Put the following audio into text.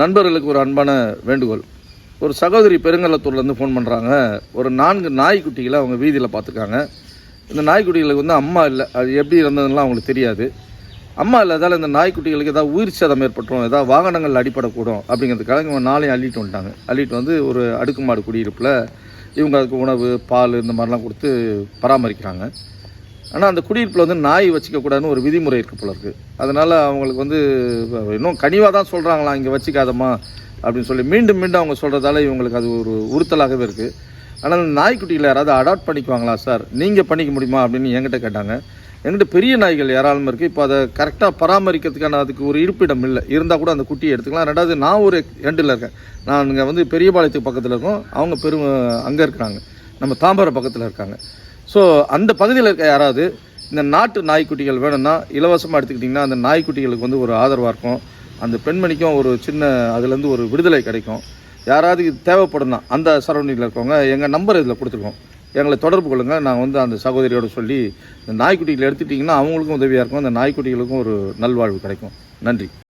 நண்பர்களுக்கு ஒரு அன்பான வேண்டுகோள். ஒரு சகோதரி பெருங்கலத்தூர்லேருந்து ஃபோன் பண்ணுறாங்க. ஒரு 4 நாய்க்குட்டிகளை அவங்க வீதியில் பார்த்துருக்காங்க. இந்த நாய்க்குட்டிகளுக்கு வந்து அம்மா இல்லை. அது எப்படி இருந்ததுலாம் அவங்களுக்கு தெரியாது. அம்மா இல்லாதால் இந்த நாய்க்குட்டிகளுக்கு ஏதாவது உயிர் சேதம் ஏற்பட்டுரும், ஏதாவது வாகனங்கள் அடிப்படக்கூடும் அப்படிங்கிறதுக்காக இவங்க 4 அள்ளிட்டு வந்துட்டாங்க. அள்ளிட்டு வந்து ஒரு அடுக்குமாடு குடியிருப்பில் இவங்க அதுக்கு உணவு, பால் இந்த மாதிரிலாம் கொடுத்து பராமரிக்கிறாங்க. ஆனால் அந்த குடியிருப்பில் வந்து நாய் வச்சுக்கக்கூடாதுன்னு ஒரு விதிமுறை இருக்குது போல இருக்குது. அதனால் அவங்களுக்கு வந்து இன்னும் கனிவாக தான் சொல்கிறாங்களாம், இங்கே வச்சுக்காதம்மா அப்படின்னு சொல்லி மீண்டும் மீண்டும் அவங்க சொல்கிறதால இவங்களுக்கு அது ஒரு உறுத்தலாகவே இருக்குது. ஆனால் நாய்க்குட்டியில் யாராவது அடாப்ட் பண்ணிக்குவாங்களா சார், நீங்கள் பண்ணிக்க முடியுமா அப்படின்னு என்கிட்ட கேட்டாங்க. என்கிட்ட பெரிய நாய்கள் ஏராளமாக இருக்குது. இப்போ அதை கரெக்டாக பராமரிக்கிறதுக்கான அதுக்கு ஒரு இருப்பிடம் இல்லை. இருந்தால் கூட அந்த குட்டியை எடுத்துக்கலாம். ரெண்டாவது நான் ஒரு எண்டில் இருக்கேன். நான் இங்கே வந்து பெரியபாளையத்துக்கு பக்கத்தில் இருக்கோம். அவங்க அங்கே இருக்கிறாங்க, நம்ம தாம்பரம் பக்கத்தில் இருக்காங்க. ஸோ அந்த பகுதியில் இருக்க யாராவது இந்த நாட்டு நாய்க்குட்டிகள் வேணும்னா இலவசமாக எடுத்துக்கிட்டிங்கன்னா அந்த நாய்க்குட்டிகளுக்கு வந்து ஒரு ஆதரவாக இருக்கும். அந்த பெண்மணிக்கும் ஒரு சின்ன அதுலேருந்து ஒரு விடுதலை கிடைக்கும். யாராவது இது தேவைப்படும்னா அந்த சரௌண்டிங்கில் இருக்கவங்க எங்கள் நம்பர் இதில் கொடுத்துருக்கோம், எங்களை தொடர்பு கொள்ளுங்கள். நான் வந்து அந்த சகோதரியோடு சொல்லி இந்த நாய்க்குட்டிகளை எடுத்துட்டிங்கன்னா அவங்களுக்கும் உதவியாக இருக்கும், அந்த நாய்க்குட்டிகளுக்கும் ஒரு நல்வாழ்வு கிடைக்கும். நன்றி.